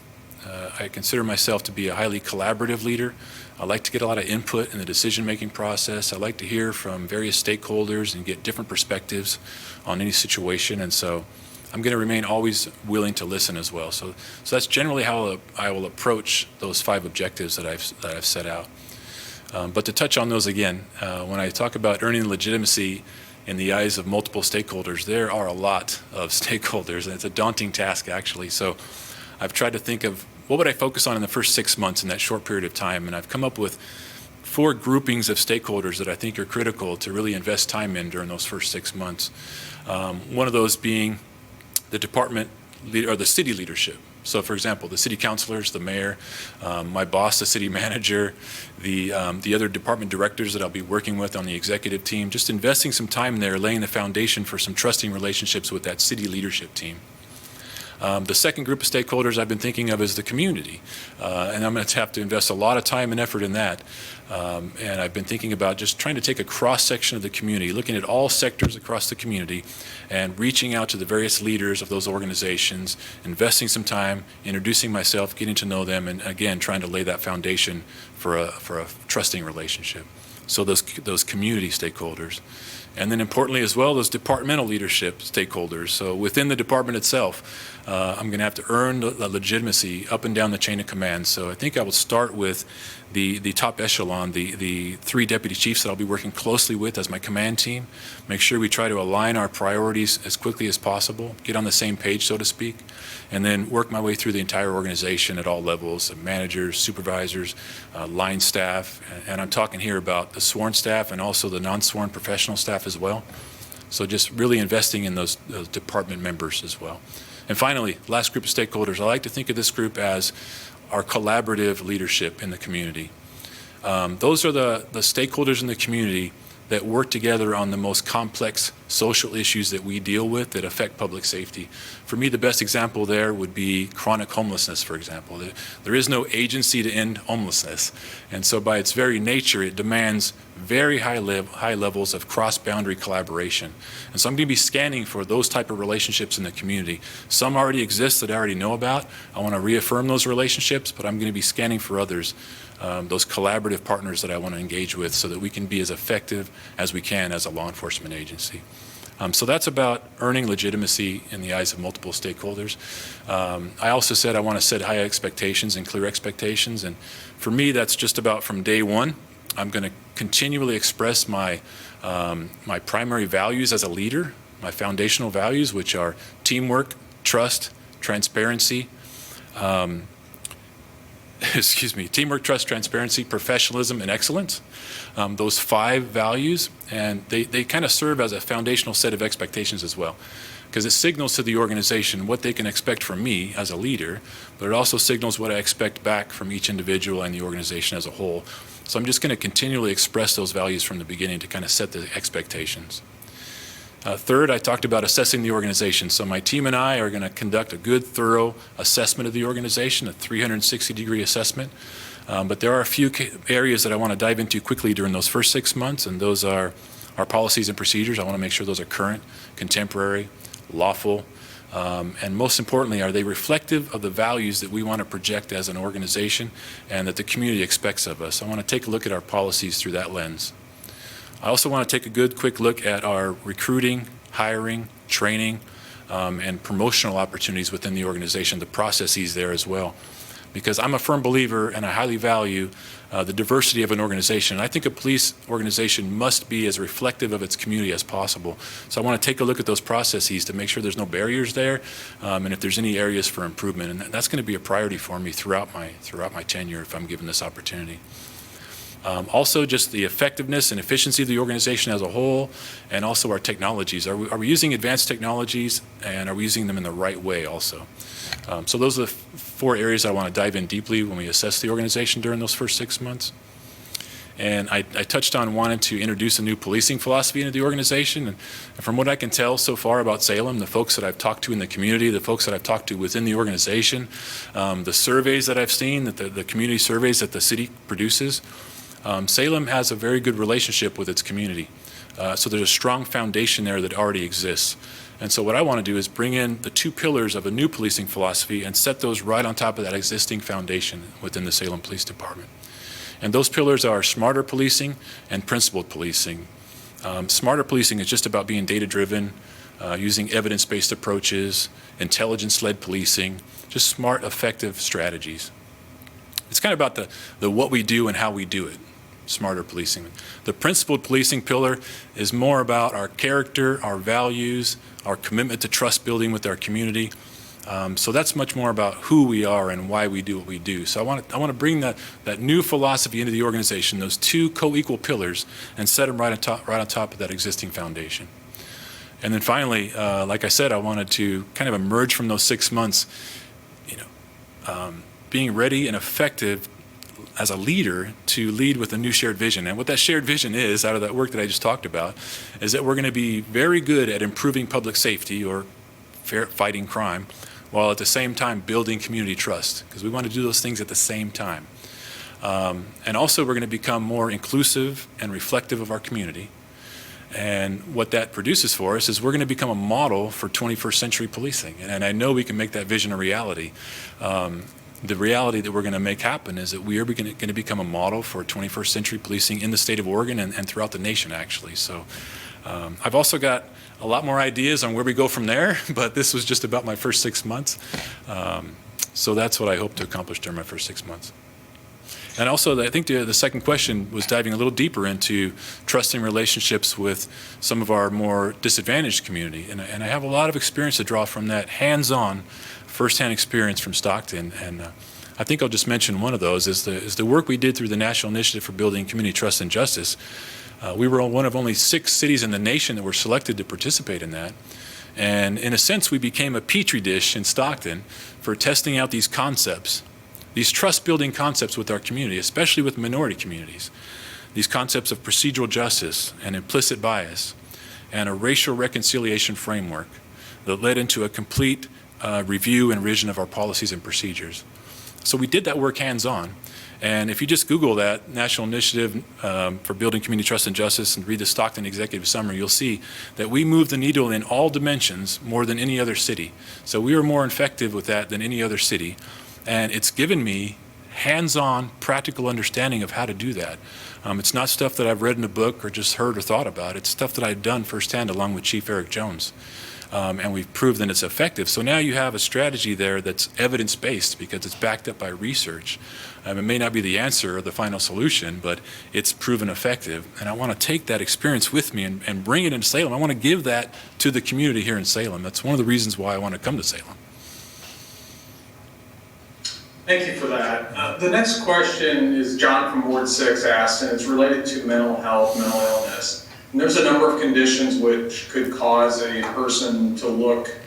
I consider myself to be a highly collaborative leader. I like to get a lot of input in the decision-making process. I like to hear from various stakeholders and get different perspectives on any situation. And so I'm going to remain always willing to listen as well. So that's generally how I will approach those 5 objectives that I've set out. But to touch on those again, when I talk about earning legitimacy in the eyes of multiple stakeholders, there are a lot of stakeholders, and it's a daunting task actually. So I've tried to think of what would I focus on in the first 6 months in that short period of time, and I've come up with 4 groupings of stakeholders that I think are critical to really invest time in during those first 6 months. One of those being the department leader, or the city leadership. So for example, the city councilors, the mayor, my boss, the city manager, the other department directors that I'll be working with on the executive team, just investing some time there, laying the foundation for some trusting relationships with that city leadership team. The second group of stakeholders I've been thinking of is the community, and I'm going to have to invest a lot of time and effort in that. And I've been thinking about just trying to take a cross-section of the community, looking at all sectors across the community, and reaching out to the various leaders of those organizations, investing some time, introducing myself, getting to know them, and again, trying to lay that foundation for a trusting relationship. So those community stakeholders. And then importantly as well, those departmental leadership stakeholders. So within the department itself, I'm going to have to earn the legitimacy up and down the chain of command. So I think I will start with the top echelon, the 3 deputy chiefs that I'll be working closely with as my command team. Make sure we try to align our priorities as quickly as possible, get on the same page, so to speak, and then work my way through the entire organization at all levels, managers, supervisors, line staff, and I'm talking here about the sworn staff and also the non-sworn professional staff as well. So just really investing in those department members as well. And finally, last group of stakeholders, I like to think of this group as our collaborative leadership in the community. Those are the stakeholders in the community that work together on the most complex social issues that we deal with that affect public safety. For me, the best example there would be chronic homelessness, for example. There is no agency to end homelessness. And so by its very nature, it demands very high levels of cross-boundary collaboration. And so I'm going to be scanning for those type of relationships in the community. Some already exist that I already know about. I want to reaffirm those relationships, but I'm going to be scanning for others, those collaborative partners that I want to engage with so that we can be as effective as we can as a law enforcement agency. So that's about earning legitimacy in the eyes of multiple stakeholders. I also said I want to set high expectations and clear expectations, and for me that's just about from day one. I'm going to continually express my primary values as a leader, my foundational values, which are teamwork, trust, transparency, teamwork, trust, transparency, professionalism, and excellence. Those 5 values, and they kind of serve as a foundational set of expectations as well, because it signals to the organization what they can expect from me as a leader, but it also signals what I expect back from each individual and the organization as a whole. So I'm just going to continually express those values from the beginning to kind of set the expectations. Third, I talked about assessing the organization. So my team and I are going to conduct a good, thorough assessment of the organization, a 360-degree assessment. But there are a few areas that I want to dive into quickly during those first 6 months, and those are our policies and procedures. I want to make sure those are current, contemporary, lawful, and most importantly, are they reflective of the values that we want to project as an organization and that the community expects of us. I want to take a look at our policies through that lens. I also want to take a good, quick look at our recruiting, hiring, training, and promotional opportunities within the organization, the processes there as well. Because I'm a firm believer and I highly value the diversity of an organization. And I think a police organization must be as reflective of its community as possible. So I want to take a look at those processes to make sure there's no barriers there, and if there's any areas for improvement. And that's going to be a priority for me throughout my tenure if I'm given this opportunity. Also, just the effectiveness and efficiency of the organization as a whole, and also our technologies. Are we using advanced technologies, and are we using them in the right way also? So those are the 4 areas I want to dive in deeply when we assess the organization during those first 6 months. And I touched on wanting to introduce a new policing philosophy into the organization. And from what I can tell so far about Salem, the folks that I've talked to in the community, the folks that I've talked to within the organization, the surveys that I've seen, that the community surveys that the city produces, Salem has a very good relationship with its community. So there's a strong foundation there that already exists. And so what I want to do is bring in the 2 pillars of a new policing philosophy and set those right on top of that existing foundation within the Salem Police Department. And those pillars are smarter policing and principled policing. Smarter policing is just about being data-driven, using evidence-based approaches, intelligence-led policing, just smart, effective strategies. It's kind of about the what we do and how we do it. Smarter policing. The principled policing pillar is more about our character, our values, our commitment to trust building with our community. So that's much more about who we are and why we do what we do. So I want to bring that new philosophy into the organization, those 2 co-equal pillars, and set them right on top of that existing foundation. And then finally, like I said, I wanted to kind of emerge from those 6 months, being ready and effective as a leader to lead with a new shared vision. And what that shared vision is, out of that work that I just talked about, is that we're going to be very good at improving public safety or fighting crime, while at the same time building community trust, because we want to do those things at the same time. And also we're going to become more inclusive and reflective of our community. And what that produces for us is we're going to become a model for 21st century policing. And I know we can make that vision a reality. The reality that we're going to make happen is that we are going to become a model for 21st century policing in the state of Oregon and throughout the nation, actually. So I've also got a lot more ideas on where we go from there, but this was just about my first 6 months. So that's what I hope to accomplish during my first 6 months. And also, I think the second question was diving a little deeper into trusting relationships with some of our more disadvantaged community. And I have a lot of experience to draw from that hands-on, firsthand experience from Stockton. And I think I'll just mention one of those is the work we did through the National Initiative for Building Community Trust and Justice. We were one of only 6 cities in the nation that were selected to participate in that. And in a sense, we became a petri dish in Stockton for testing out these concepts, these trust-building concepts with our community, especially with minority communities. these concepts of procedural justice and implicit bias and a racial reconciliation framework that led into a complete review and revision of our policies and procedures. So we did that work hands-on. And if you just Google that, National Initiative for Building Community Trust and Justice, and read the Stockton Executive Summary, you'll see that we moved the needle in all dimensions more than any other city. So we were more effective with that than any other city. And it's given me hands-on, practical understanding of how to do that. It's not stuff that I've read in a book or just heard or thought about. It's stuff that I've done firsthand along with Chief Eric Jones. And we've proven it's effective. So now you have a strategy there that's evidence-based because it's backed up by research. It may not be the answer or the final solution, but it's proven effective. And I want to take that experience with me and bring it into Salem. I want to give that to the community here in Salem. That's one of the reasons why I want to come to Salem. Thank you for that. The next question is John from Ward 6 asked, and it's related to mental health, mental illness. And there's a number of conditions which could cause a person to look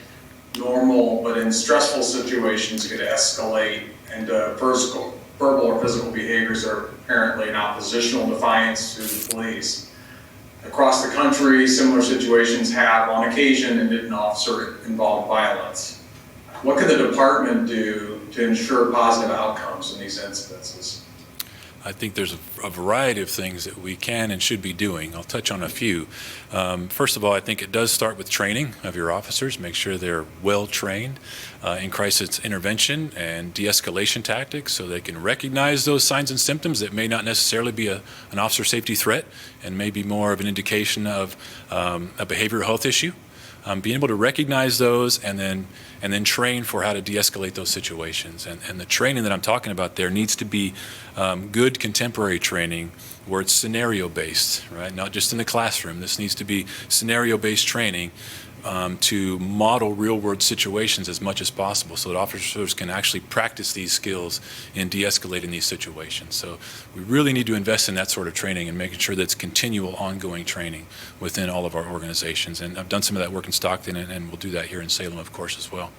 normal, but in stressful situations could escalate into verbal or physical behaviors that are apparently in oppositional defiance to the police. Across the country, similar situations have, on occasion, ended in officer-involved violence. What can the department do to ensure positive outcomes in these incidences? I think there's a variety of things that we can and should be doing. I'll touch on a few. First of all, I think it does start with training of your officers. Make sure they're well trained in crisis intervention and de-escalation tactics so they can recognize those signs and symptoms that may not necessarily be an officer safety threat and may be more of an indication of a behavioral health issue. Being able to recognize those and then train for how to de-escalate those situations. And the training that I'm talking about there needs to be good contemporary training where it's scenario-based, right? Not just in the classroom. This needs to be scenario-based training to model real-world situations as much as possible so that officers can actually practice these skills in de-escalating these situations. So we really need to invest in that sort of training and making sure that it's continual, ongoing training within all of our organizations. And I've done some of that work in Stockton, and we'll do that here in Salem, of course, as well.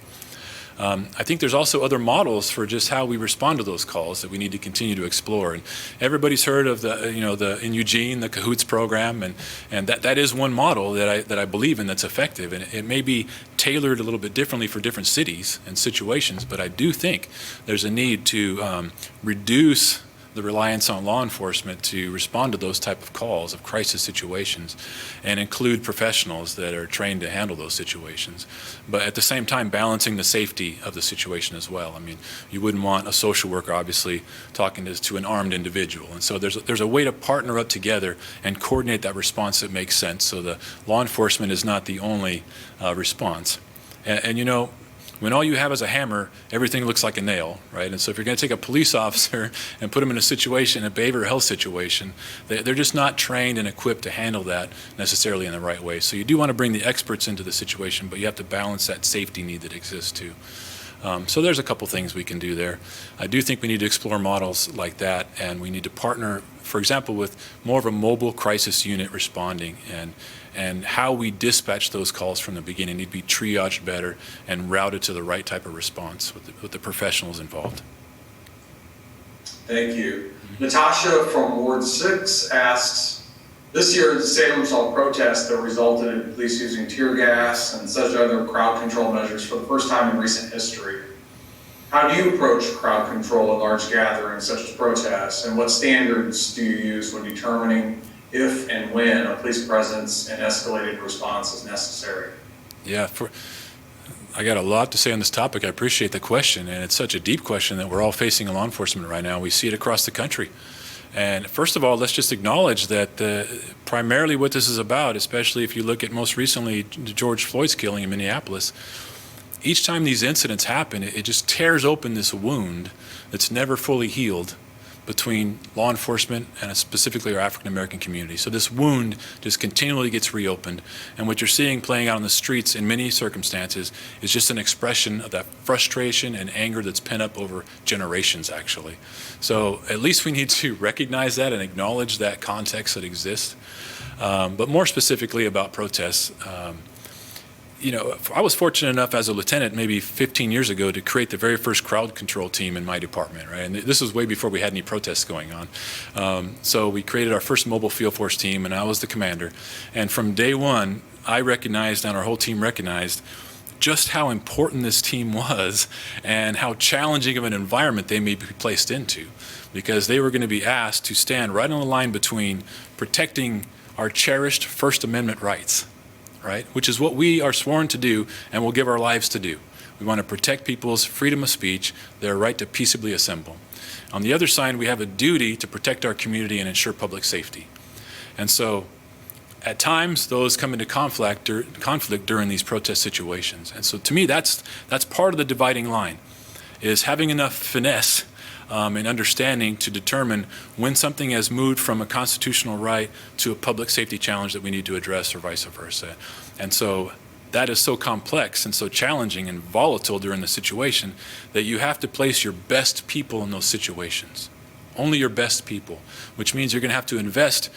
I think there's also other models for just how we respond to those calls that we need to continue to explore. And everybody's heard of in Eugene, the CAHOOTS program, and that is one model that I believe in that's effective. And it may be tailored a little bit differently for different cities and situations, but I do think there's a need to reduce the reliance on law enforcement to respond to those type of calls of crisis situations and include professionals that are trained to handle those situations. But at the same time, balancing the safety of the situation as well. I mean, you wouldn't want a social worker obviously talking to an armed individual. And so there's a way to partner up together and coordinate that response that makes sense so the law enforcement is not the only response. And you know, when all you have is a hammer, everything looks like a nail, right? And so if you're going to take a police officer and put them in a situation, a behavioral health situation, they're just not trained and equipped to handle that necessarily in the right way. So you do want to bring the experts into the situation, but you have to balance that safety need that exists too. So there's a couple things we can do there. I do think we need to explore models like that, and we need to partner, for example, with more of a mobile crisis unit responding, and how we dispatch those calls from the beginning need to be triaged better and routed to the right type of response with the professionals involved. Thank you. Natasha from Ward 6 asks, this year Salem saw protests that resulted in police using tear gas and such other crowd control measures for the first time in recent history. How do you approach crowd control in large gatherings such as protests, and what standards do you use when determining if and when a police presence and escalated response is necessary? Yeah, I got a lot to say on this topic. I appreciate the question, and it's such a deep question that we're all facing in law enforcement right now. We see it across the country. And first of all, let's just acknowledge that primarily what this is about, especially if you look at most recently George Floyd's killing in Minneapolis, each time these incidents happen, it just tears open this wound that's never fully healed between law enforcement and specifically our African American community. So this wound just continually gets reopened, and what you're seeing playing out on the streets in many circumstances is just an expression of that frustration and anger that's pent up over generations, actually. So at least we need to recognize that and acknowledge that context that exists. But more specifically about protests, I was fortunate enough as a lieutenant maybe 15 years ago to create the very first crowd control team in my department, right? And this was way before we had any protests going on. So we created our first mobile field force team, and I was the commander. And from day one, I recognized, and our whole team recognized, just how important this team was and how challenging of an environment they may be placed into, because they were going to be asked to stand right on the line between protecting our cherished First Amendment rights, right, which is what we are sworn to do and will give our lives to do. We want to protect people's freedom of speech, their right to peaceably assemble. On the other side, we have a duty to protect our community and ensure public safety. And so at times, those come into conflict during these protest situations. And so to me, that's part of the dividing line, is having enough finesse and understanding to determine when something has moved from a constitutional right to a public safety challenge that we need to address, or vice versa. And so that is so complex and so challenging and volatile during the situation that you have to place your best people in those situations. Only your best people, which means you're going to have to invest.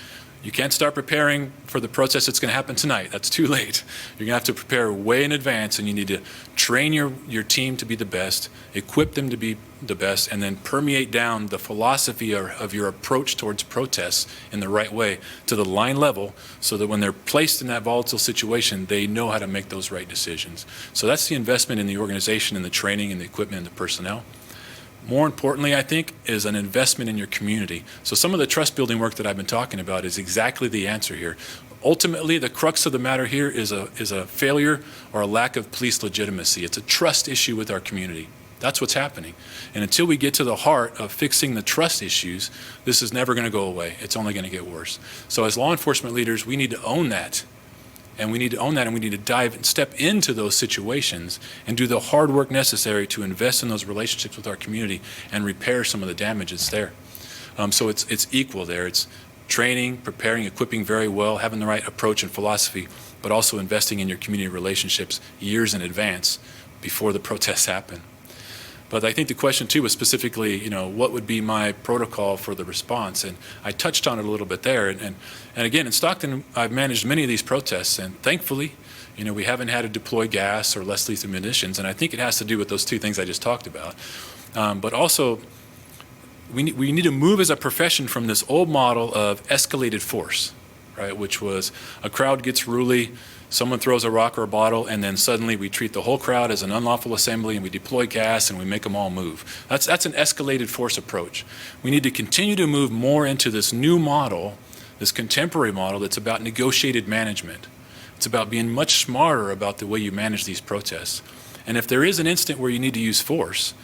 You can't start preparing for the protest that's going to happen tonight. That's too late. You're going to have to prepare way in advance, and you need to train your team to be the best, equip them to be the best, and then permeate down the philosophy of your approach towards protests in the right way to the line level, so that when they're placed in that volatile situation, they know how to make those right decisions. So that's the investment in the organization and the training and the equipment and the personnel. More importantly, I think, is an investment in your community. So some of the trust building work that I've been talking about is exactly the answer here. Ultimately, the crux of the matter here is a failure or a lack of police legitimacy. It's a trust issue with our community. That's what's happening. And until we get to the heart of fixing the trust issues, this is never going to go away. It's only going to get worse. So as law enforcement leaders, we need to own that. And we need to own that, and we need to dive and step into those situations and do the hard work necessary to invest in those relationships with our community and repair some of the damages there. So it's equal there. It's training, preparing, equipping very well, having the right approach and philosophy, but also investing in your community relationships years in advance before the protests happen. But I think the question too was specifically, what would be my protocol for the response? And I touched on it a little bit there. And again, in Stockton, I've managed many of these protests, and thankfully, we haven't had to deploy gas or less lethal munitions. And I think it has to do with those two things I just talked about. But also, we need to move as a profession from this old model of escalated force, right? Which was a crowd gets ruly, someone throws a rock or a bottle, and then suddenly we treat the whole crowd as an unlawful assembly, and we deploy gas, and we make them all move. That's an escalated force approach. We need to continue to move more into this new model, this contemporary model that's about negotiated management. It's about being much smarter about the way you manage these protests. And if there is an instant where you need to use force,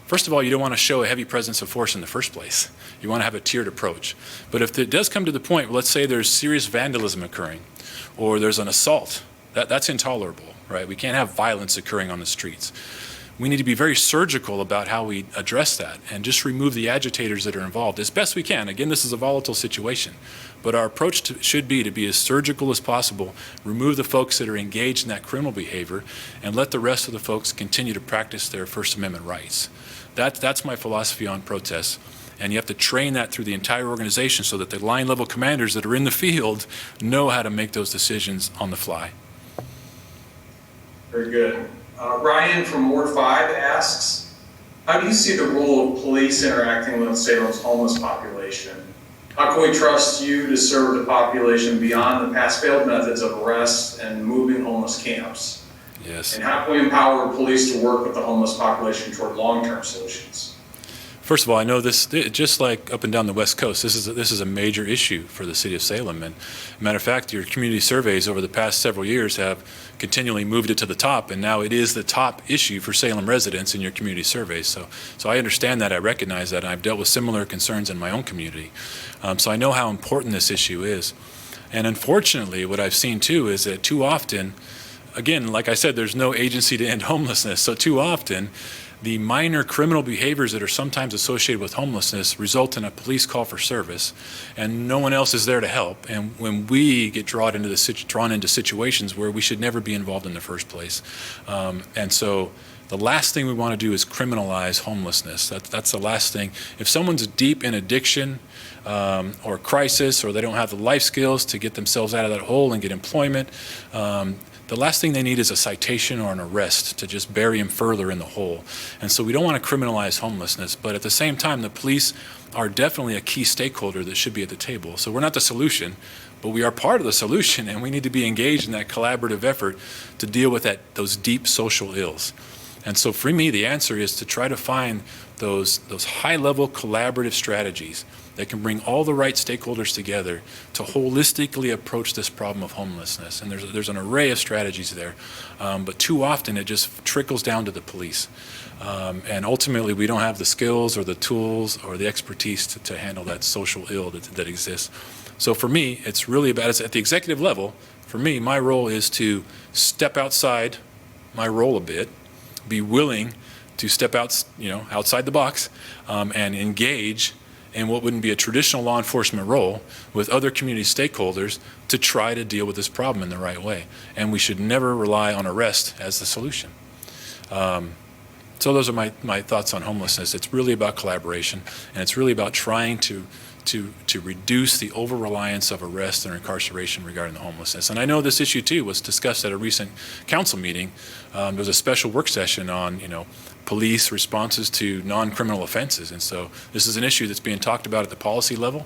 first of all, you don't want to show a heavy presence of force in the first place. You want to have a tiered approach. But if it does come to the point, let's say there's serious vandalism occurring, or there's an assault, that's intolerable, right? We can't have violence occurring on the streets. We need to be very surgical about how we address that and just remove the agitators that are involved as best we can. Again, this is a volatile situation, but our approach should be to be as surgical as possible, remove the folks that are engaged in that criminal behavior, and let the rest of the folks continue to practice their First Amendment rights. That's my philosophy on protests. And you have to train that through the entire organization so that the line level commanders that are in the field know how to make those decisions on the fly. Very good. Ryan from Ward 5 asks, how do you see the role of police interacting with Salem's homeless population? How can we trust you to serve the population beyond the pass-failed methods of arrest and moving homeless camps? Yes. And how can we empower police to work with the homeless population toward long-term solutions? First of all, I know this, just like up and down the West Coast, this is a major issue for the city of Salem. And matter of fact, your community surveys over the past several years have continually moved it to the top, and now it is the top issue for Salem residents in your community surveys. So I understand that, I recognize that, and I've dealt with similar concerns in my own community. So I know how important this issue is. And unfortunately, what I've seen too is that too often, again, like I said, there's no agency to end homelessness. So too often, the minor criminal behaviors that are sometimes associated with homelessness result in a police call for service, and no one else is there to help. And when we get drawn into situations where we should never be involved in the first place. And so the last thing we want to do is criminalize homelessness. That's the last thing. If someone's deep in addiction or crisis, or they don't have the life skills to get themselves out of that hole and get employment, the last thing they need is a citation or an arrest to just bury them further in the hole. And so we don't want to criminalize homelessness, but at the same time, the police are definitely a key stakeholder that should be at the table. So we're not the solution, but we are part of the solution, and we need to be engaged in that collaborative effort to deal with those deep social ills. And so for me, the answer is to try to find those high-level collaborative strategies that can bring all the right stakeholders together to holistically approach this problem of homelessness. And there's an array of strategies there, but too often it just trickles down to the police. And ultimately, we don't have the skills or the tools or the expertise to handle that social ill that exists. So for me, it's really about, it's at the executive level. For me, my role is to step outside my role a bit, be willing to step out, outside the box, and engage in what wouldn't be a traditional law enforcement role with other community stakeholders to try to deal with this problem in the right way. And we should never rely on arrest as the solution. So those are my thoughts on homelessness. It's really about collaboration, and it's really about trying to reduce the over-reliance of arrest and incarceration regarding the homelessness. And I know this issue too was discussed at a recent council meeting. There was a special work session on, police responses to non-criminal offenses. And so this is an issue that's being talked about at the policy level.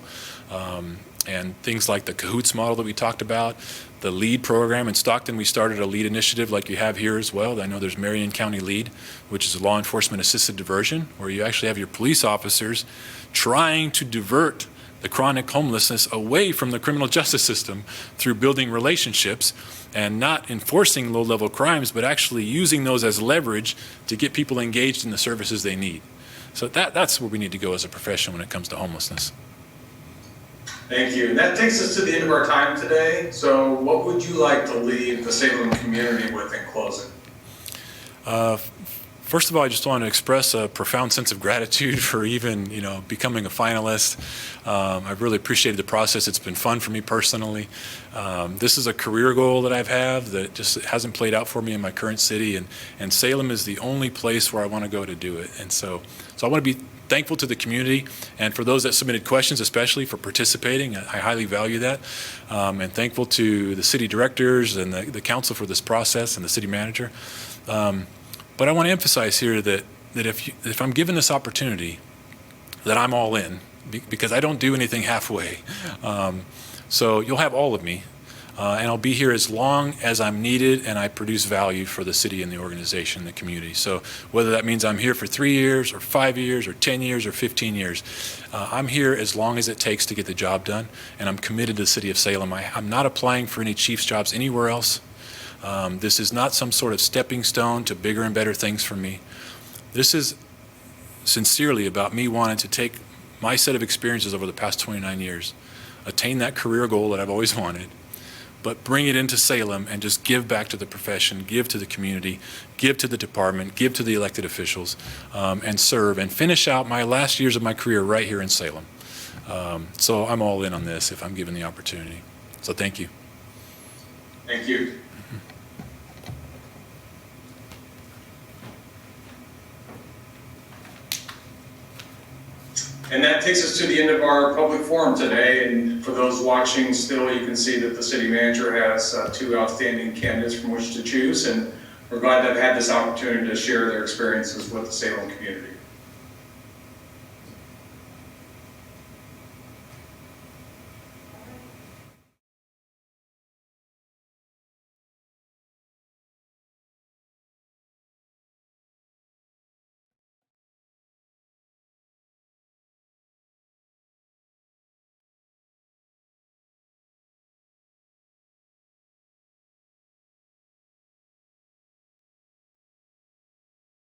And things like the CAHOOTS model that we talked about, the LEAD program in Stockton, we started a LEAD initiative like you have here as well. I know there's Marion County LEAD, which is a law enforcement assisted diversion, where you actually have your police officers trying to divert the chronic homelessness away from the criminal justice system through building relationships and not enforcing low-level crimes, but actually using those as leverage to get people engaged in the services they need. So that's where we need to go as a profession when it comes to homelessness. Thank you. And that takes us to the end of our time today. So what would you like to leave the Salem community with in closing? First of all, I just want to express a profound sense of gratitude for even, becoming a finalist. I've really appreciated the process. It's been fun for me personally. This is a career goal that I've had that just hasn't played out for me in my current city, and Salem is the only place where I want to go to do it. And so I want to be thankful to the community, and for those that submitted questions, especially for participating. I highly value that, and thankful to the city directors and the council for this process and the city manager. But I want to emphasize here that if I'm given this opportunity, that I'm all in, because I don't do anything halfway. So you'll have all of me, and I'll be here as long as I'm needed and I produce value for the city and the organization and the community. So whether that means I'm here for 3 years or 5 years or 10 years or 15 years, I'm here as long as it takes to get the job done, and I'm committed to the city of Salem. I'm not applying for any chief's jobs anywhere else. This is not some sort of stepping stone to bigger and better things for me. This is sincerely about me wanting to take my set of experiences over the past 29 years, attain that career goal that I've always wanted, but bring it into Salem and just give back to the profession, give to the community, give to the department, give to the elected officials, and serve and finish out my last years of my career right here in Salem. So I'm all in on this if I'm given the opportunity. So thank you. Thank you. And that takes us to the end of our public forum today. And for those watching still, you can see that the city manager has 2 outstanding candidates from which to choose. And we're glad to have had this opportunity to share their experiences with the Salem community.